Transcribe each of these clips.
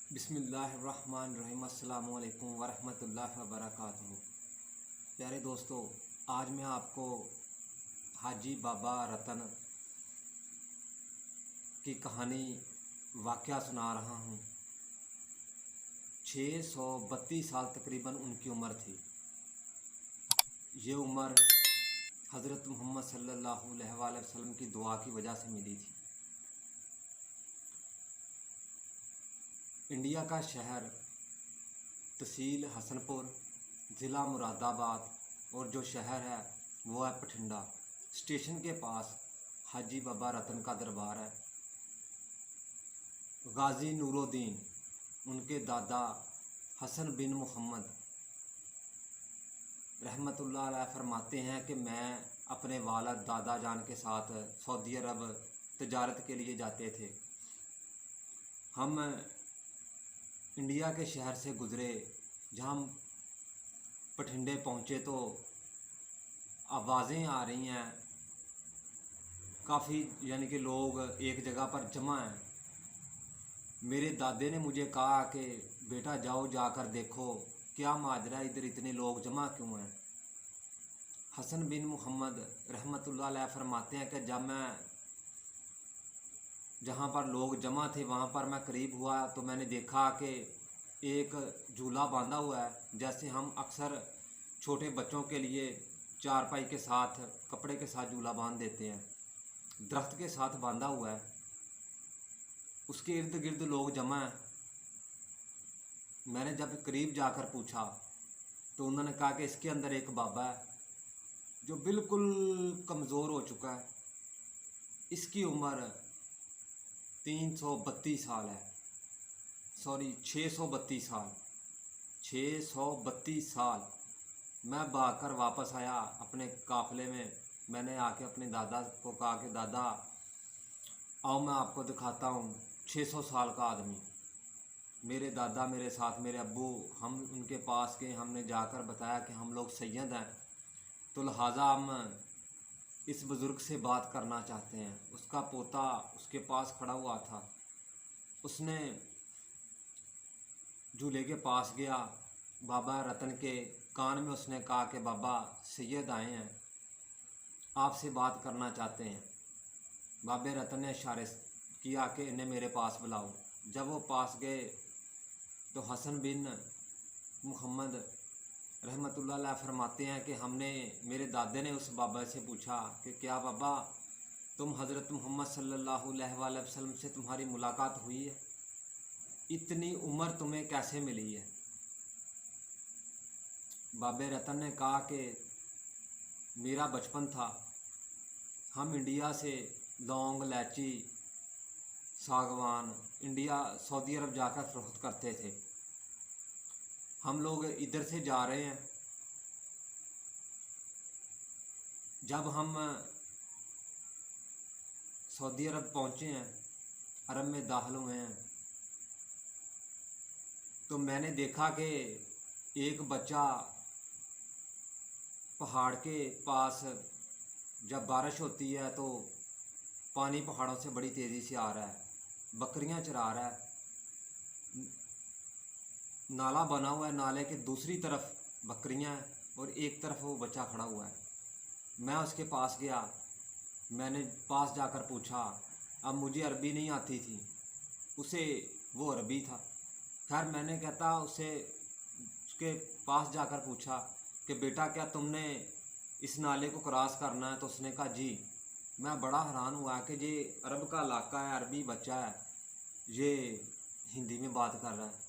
बिस्मिल्लाहिर्रहमानिर्रहीम। अस्सलामु अलैकुम वरहमतुल्लाहि वबरकातुहू। प्यारे दोस्तों, आज मैं आपको हाजी बाबा रतन की कहानी वाक़या सुना रहा हूँ। 632 साल तकरीबन उनकी उम्र थी। ये उम्र हज़रत मोहम्मद सल्लल्लाहु अलैहि वसल्लम की दुआ की वजह से मिली थी। इंडिया का शहर तहसील हसनपुर, ज़िला मुरादाबाद, और जो शहर है वो है बठिंडा। स्टेशन के पास हाजी बाबा रतन का दरबार है। गाजी नूरुद्दीन उनके दादा हसन बिन मोहम्मद रहमतुल्लाह अलैह फरमाते हैं कि मैं अपने वालिद दादा जान के साथ सऊदी अरब तजारत के लिए जाते थे। हम इंडिया के शहर से गुज़रे। जहाँ हम बठिंडे पहुँचे तो आवाज़ें आ रही हैं, काफ़ी यानी कि लोग एक जगह पर जमा हैं। मेरे दादे ने मुझे कहा कि बेटा जाओ जाकर देखो क्या माजरा, इधर इतने लोग जमा क्यों हैं। हसन बिन मोहम्मद रहमतुल्लाह अलैह फरमाते हैं कि जब मैं जहाँ पर लोग जमा थे वहाँ पर मैं करीब हुआ तो मैंने देखा कि एक झूला बांधा हुआ है, जैसे हम अक्सर छोटे बच्चों के लिए चारपाई के साथ कपड़े के साथ झूला बांध देते हैं, दरख्त के साथ बांधा हुआ है। उसके इर्द गिर्द लोग जमा हैं। मैंने जब करीब जाकर पूछा तो उन्होंने कहा कि इसके अंदर एक बाबा है जो बिल्कुल कमज़ोर हो चुका है। इसकी उम्र 332 साल है, सॉरी 632 साल, 632 साल। मैं भागकर वापस आया अपने काफ़िले में। मैंने आके अपने दादा को कहा कि दादा आओ मैं आपको दिखाता हूँ 600 साल का आदमी। मेरे दादा मेरे साथ, मेरे अब्बू, हम उनके पास गए। हमने जाकर बताया कि हम लोग सैयद हैं, तो लिहाजा हम इस बुज़ुर्ग से बात करना चाहते हैं। उसका पोता उसके पास खड़ा हुआ था। उसने झूले के पास गया, बाबा रतन के कान में उसने कहा कि बाबा सैयद आए हैं, आपसे बात करना चाहते हैं। बाबे रतन ने इशारे किया कि इन्हें मेरे पास बुलाओ। जब वो पास गए तो हसन बिन मोहम्मद रहमतुल्लाह अलैह फरमाते हैं कि मेरे दादे ने उस बाबा से पूछा कि क्या बाबा तुम हज़रत मोहम्मद सल्लल्लाहु अलैहि वसल्लम से तुम्हारी मुलाकात हुई है? इतनी उम्र तुम्हें कैसे मिली है? बाबे रतन ने कहा कि मेरा बचपन था, हम इंडिया से लौंग, इलायची, सागवान इंडिया सऊदी अरब जाकर फ़रोख्त करते थे। हम लोग इधर से जा रहे हैं। जब हम सऊदी अरब पहुँचे हैं, अरब में दाखिल हुए हैं, तो मैंने देखा कि एक बच्चा पहाड़ के पास, जब बारिश होती है तो पानी पहाड़ों से बड़ी तेज़ी से आ रहा है, बकरियां चरा रहा है। नाला बना हुआ है, नाले के दूसरी तरफ बकरियां हैं और एक तरफ वो बच्चा खड़ा हुआ है। मैं उसके पास गया, मैंने पास जाकर पूछा। अब मुझे अरबी नहीं आती थी, उसे वो अरबी था। खैर मैंने कहता उसके पास जाकर पूछा कि बेटा क्या तुमने इस नाले को क्रॉस करना है? तो उसने कहा जी। मैं बड़ा हैरान हुआ कि ये अरब का इलाका है, अरबी बच्चा है, ये हिंदी में बात कर रहा है।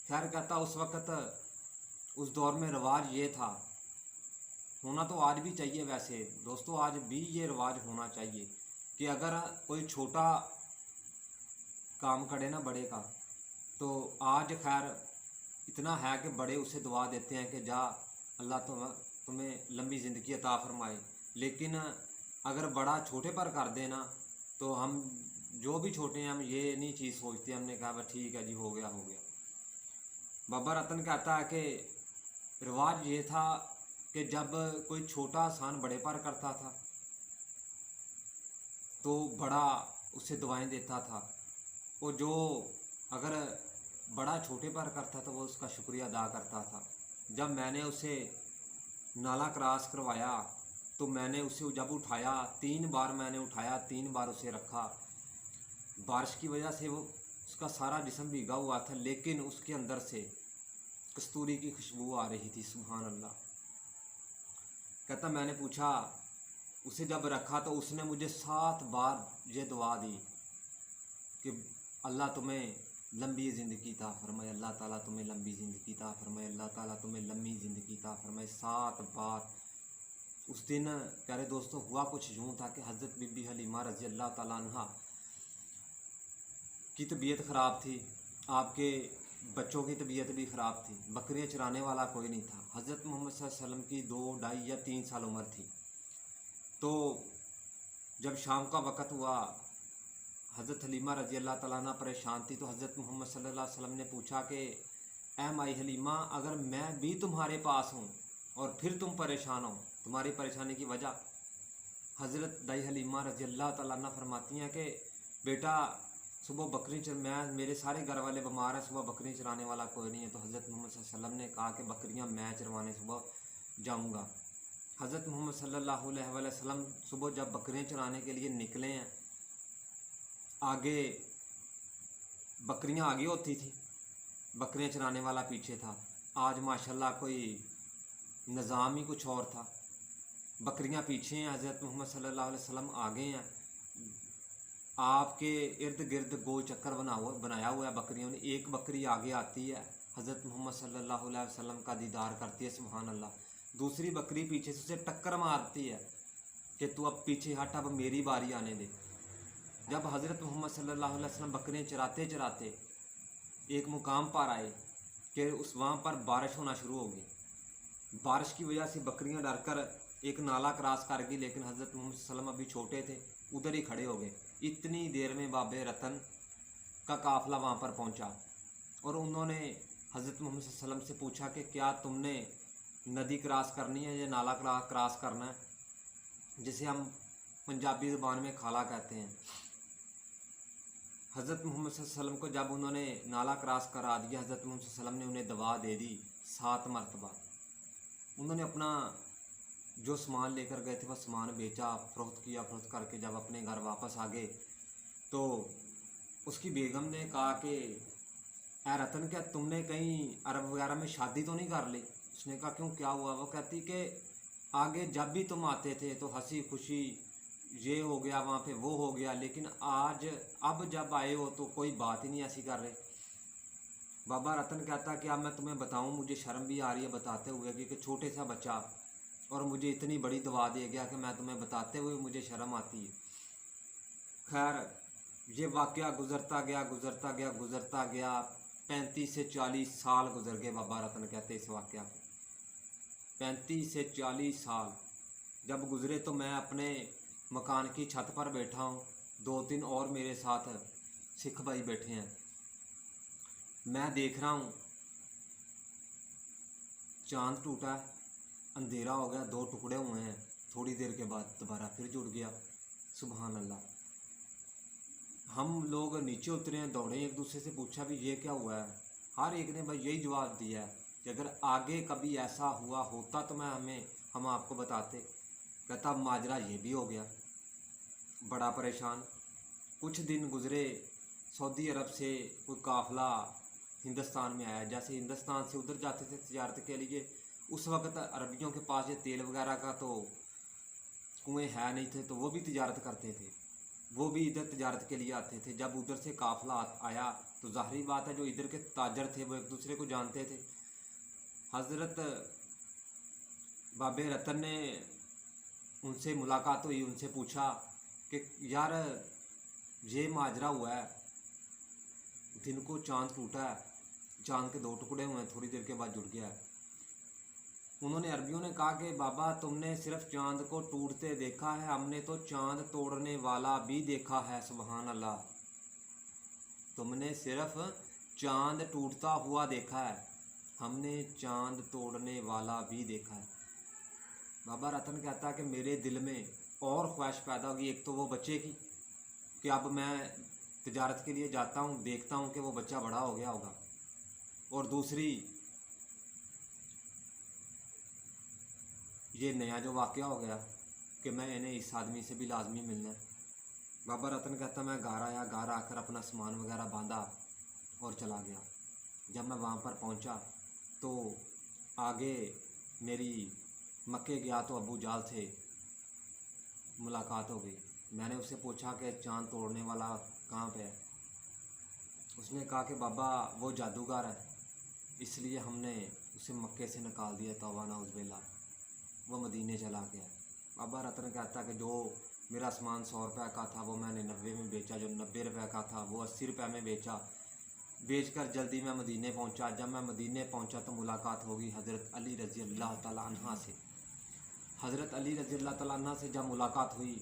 खैर कहता उस वक़्त उस दौर में रिवाज ये था, होना तो आज भी चाहिए वैसे दोस्तों, आज भी ये रिवाज होना चाहिए कि अगर कोई छोटा काम करे ना बड़े का, तो आज खैर इतना है कि बड़े उसे दुआ देते हैं कि जा अल्लाह तुम्हें लंबी ज़िंदगी अता फरमाए। लेकिन अगर बड़ा छोटे पर कर देना तो हम जो भी छोटे हैं हम ये नहीं चीज़ सोचते। हमने कहा बस ठीक है जी, हो गया हो गया। बाबा रतन कहता है कि रिवाज ये था कि जब कोई छोटा एहसान बड़े पर करता था तो बड़ा उससे दुआएं देता था, और जो अगर बड़ा छोटे पर करता तो वो उसका शुक्रिया अदा करता था। जब मैंने उसे नाला क्रॉस करवाया तो मैंने उसे जब उठाया, 3 बार मैंने उठाया, 3 बार उसे रखा। बारिश की वजह से वो उसका सारा जिस्म भीगा हुआ था, लेकिन उसके अंदर से कस्तूरी की खुशबू आ रही थी। सुभान अल्लाह। कहता मैंने पूछा, उसे जब रखा तो उसने मुझे 7 बार ये दुआ दी कि अल्लाह तुम्हें लंबी ज़िंदगी ता फरमाए, अल्लाह ताला तुम्हें लंबी ज़िंदगी ता फरमाए, अल्लाह ताला तुम्हें लंबी ज़िंदगी ता फरमाए, 7 बार। उस दिन प्यारे दोस्तों हुआ कुछ यूँ था कि हज़रत बीबी हलीमा रज़ी अल्लाह ताला अन्हा की तबीयत ख़राब थी, आपके बच्चों की तबीयत भी ख़राब थी, बकरियाँ चराने वाला कोई नहीं था। हज़रत मोहम्मद सल्लल्लाहु अलैहि वसल्लम की 2, 2.5 या 3 साल उम्र थी। तो जब शाम का वक़्त हुआ, हज़रत हलीमा रज़ी अल्लाह ताला अन्हा परेशान थी, तो हज़रत मोहम्मद सल्लल्लाहु अलैहि वसल्लम ने पूछा कि ऐ माई हलीमा, अगर मैं भी तुम्हारे पास हूँ और फिर तुम परेशान हो, तुम्हारी परेशानी की वजह। हज़रत दाई हलीमा रज़ी अल्लाह ताला अन्हा फरमाती हैं कि बेटा सुबह मैं मेरे सारे घर वाले बीमार हैं, सुबह बकरी चराने वाला कोई नहीं है। तो हज़रत मोहम्मद सल्लल्लाहु अलैहि वसल्लम ने कहा कि बकरियां मैं चरवाने सुबह जाऊंगा। हज़रत मोहम्मद सल्लल्लाहु अलैहि वसल्लम सुबह जब बकरियां चराने के लिए निकले हैं, आगे बकरियां आगे होती थी, बकरियां चराने वाला पीछे था। आज माशाल्लाह कोई निज़ाम ही कुछ और था। बकरियां पीछे हैं, हज़रत मोहम्मद सल्लल्लाहु अलैहि वसल्लम आगे हैं। आपके इर्द गिर्द गोल चक्कर बनाया हुआ है बकरियों ने। एक बकरी आगे आती है, हज़रत मोहम्मद सल्लल्लाहु अलैहि वसल्लम का दीदार करती है, सुभान अल्लाह। दूसरी बकरी पीछे से उसे टक्कर मारती है कि तू अब पीछे हट, अब मेरी बारी आने दे। जब हज़रत मोहम्मद सल्लल्लाहु अलैहि वसल्लम बकरियाँ चराते चराते एक मुकाम पर आए कि वहाँ पर बारिश होना शुरू हो गई। बारिश की वजह से बकरियाँ डरकर एक नाला क्रॉस कर गई, लेकिन हज़रत मोहम्मद सल्लल्लाहु अलैहि वसल्लम अभी छोटे थे, उधर ही खड़े हो गए। इतनी देर में बाबे रतन का काफ़िला वहाँ पर पहुँचा और उन्होंने हज़रत मोहम्मद सल्लल्लाहु अलैहि वसल्लम से पूछा कि क्या तुमने नदी क्रॉस करनी है या नाला क्रॉस करना है, जिसे हम पंजाबी ज़ुबान में खाला कहते हैं। हज़रत मोहम्मद सल्लल्लाहु अलैहि वसल्लम को जब उन्होंने नाला क्रॉस करा दिया, हज़रत मोहम्मद सल्लल्लाहु अलैहि वसल्लम ने उन्हें दवा दे दी 7 मरतबा। उन्होंने अपना जो सामान लेकर गए थे वह सामान बेचा, फ़रोख्त किया। फ़रोख्त करके जब अपने घर वापस आ गए तो उसकी बेगम ने कहा कि ऐ रतन, क्या तुमने कहीं अरब वगैरह में शादी तो नहीं कर ली? उसने कहा क्यों, क्या हुआ? वो कहती कि आगे जब भी तुम आते थे तो हंसी खुशी ये हो गया, वहाँ पे वो हो गया, लेकिन अब जब आए हो तो कोई बात ही नहीं ऐसी कर रहे। बाबा रतन कहता कि अब मैं तुम्हें बताऊँ, मुझे शर्म भी आ रही है बताते हुए कि छोटे सा बच्चा और मुझे इतनी बड़ी दवा दे गया कि मैं तुम्हें बताते हुए मुझे शर्म आती है। खैर ये वाक़या गुज़रता गया 35 से 40 साल गुजर गए। बाबा रतन कहते इस वाक़या को 35 से 40 साल जब गुज़रे तो मैं अपने मकान की छत पर बैठा हूँ, 2-3 और मेरे साथ सिख भाई बैठे हैं। मैं देख रहा हूँ चाँद टूटा है, अंधेरा हो गया, 2 टुकड़े हुए हैं, थोड़ी देर के बाद दोबारा फिर जुड़ गया। सुभान अल्लाह। हम लोग नीचे उतरे हैं, दौड़े, एक दूसरे से पूछा भी ये क्या हुआ है। हर एक ने भाई यही जवाब दिया है कि अगर आगे कभी ऐसा हुआ होता तो हम आपको बताते। कहता माजरा ये भी हो गया। बड़ा परेशान। कुछ दिन गुजरे, सऊदी अरब से कोई काफ़िला हिंदुस्तान में आया। जैसे हिंदुस्तान से उधर जाते थे तिजारत के लिए, उस वक़्त अरबियों के पास ये तेल वगैरह का तो कुएँ है नहीं थे, तो वो भी तिजारत करते थे, वो भी इधर तिजारत के लिए आते थे। जब उधर से काफ़िला आया तो ज़ाहिरी बात है जो इधर के ताजर थे वो एक दूसरे को जानते थे। हज़रत बाबे रतन ने उनसे मुलाकात हुई, उनसे पूछा कि यार ये माजरा हुआ है, दिन को चाँद टूटा है, चाँद के 2 टुकड़े हुए हैं, थोड़ी देर के बाद जुड़ गया है। उन्होंने अरबियों ने कहा कि बाबा तुमने सिर्फ चाँद को टूटते देखा है, हमने तो चाँद तोड़ने वाला भी देखा है। सुभान अल्लाह। तुमने सिर्फ चाँद टूटता हुआ देखा है, हमने चाँद तोड़ने वाला भी देखा है। बाबा रतन कहता है कि मेरे दिल में और ख्वाहिश पैदा होगी, एक तो वो बच्चे की कि अब मैं तिजारत के लिए जाता हूँ, देखता हूँ कि वो बच्चा बड़ा हो गया होगा, और दूसरी ये नया जो वाक़या हो गया कि मैं इन्हें इस आदमी से भी लाजमी मिलना है। बाबा रतन कहता मैं घर आया, घर आकर अपना सामान वगैरह बांधा और चला गया। जब मैं वहाँ पर पहुँचा तो आगे मेरी मक्के गया तो अबू जाल से मुलाकात हो गई। मैंने उससे पूछा कि चांद तोड़ने वाला कहाँ पे है। उसने कहा कि बाबा वो जादूगर है, इसलिए हमने उसे मक्के से निकाल दिया। तौबा नाउज़, वो मदीने चला गया। बाबा रतन कहता कि जो मेरा सामान 100 रुपये का था वो मैंने 90 में बेचा, जो 90 रुपये का था वो 80 रुपये में बेचा। बेचकर जल्दी मैं मदीने पहुंचा। जब मैं मदीने पहुंचा तो मुलाकात होगी हज़रत अली रज़ी अल्लाह तआला अन्हा से। हज़रत अली रज़ी अल्लाह तआला अन्हा से जब मुलाकात हुई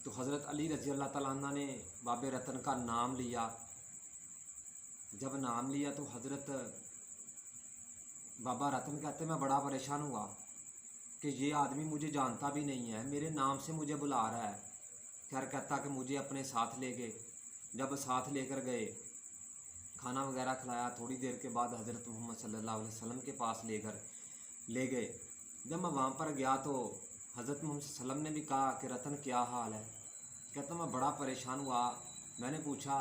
तो हज़रत अली रज़ी अल्लाह तआला अन्हा ने बाबे रतन का नाम लिया। जब नाम लिया तो हज़रत बाबा रतन कहते मैं बड़ा परेशान हुआ कि ये आदमी मुझे जानता भी नहीं है, मेरे नाम से मुझे बुला रहा है। खैर कहता कि मुझे अपने साथ ले गए। जब साथ लेकर गए, खाना वगैरह खिलाया। थोड़ी देर के बाद हज़रत मोहम्मद सल्लल्लाहु अलैहि वसल्लम के पास ले गए। जब मैं वहाँ पर गया तो हज़रत मोहम्मद सल्लम ने भी कहा कि रतन क्या हाल है। कहता मैं बड़ा परेशान हुआ। मैंने पूछा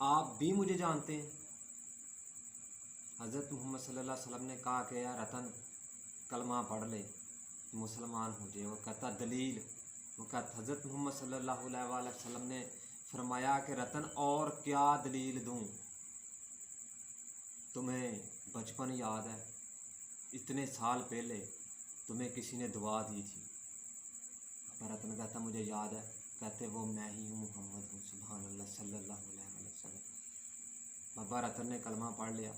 आप भी मुझे जानते हैं। हज़रत मोहम्मद सल्लल्लाहु अलैहि वसल्लम ने कहा कि यार रतन कलमा पढ़ ले, मुसलमान हो जाए। वो कहता दलील। वो कहता हज़रत मोहम्मद सल्लल्लाहु अलैहि वसल्लम ने फरमाया कि रतन और क्या दलील दूँ, तुम्हें बचपन याद है, इतने साल पहले तुम्हें किसी ने दुआ दी थी। बाबा रतन कहता मुझे याद है। कहते वो मैं ही हूँ, मोहम्मद हूँ, सुभान अल्लाह सल्लल्लाहु अलैहि वसल्लम। बाबा रतन ने कलमा पढ़ लिया।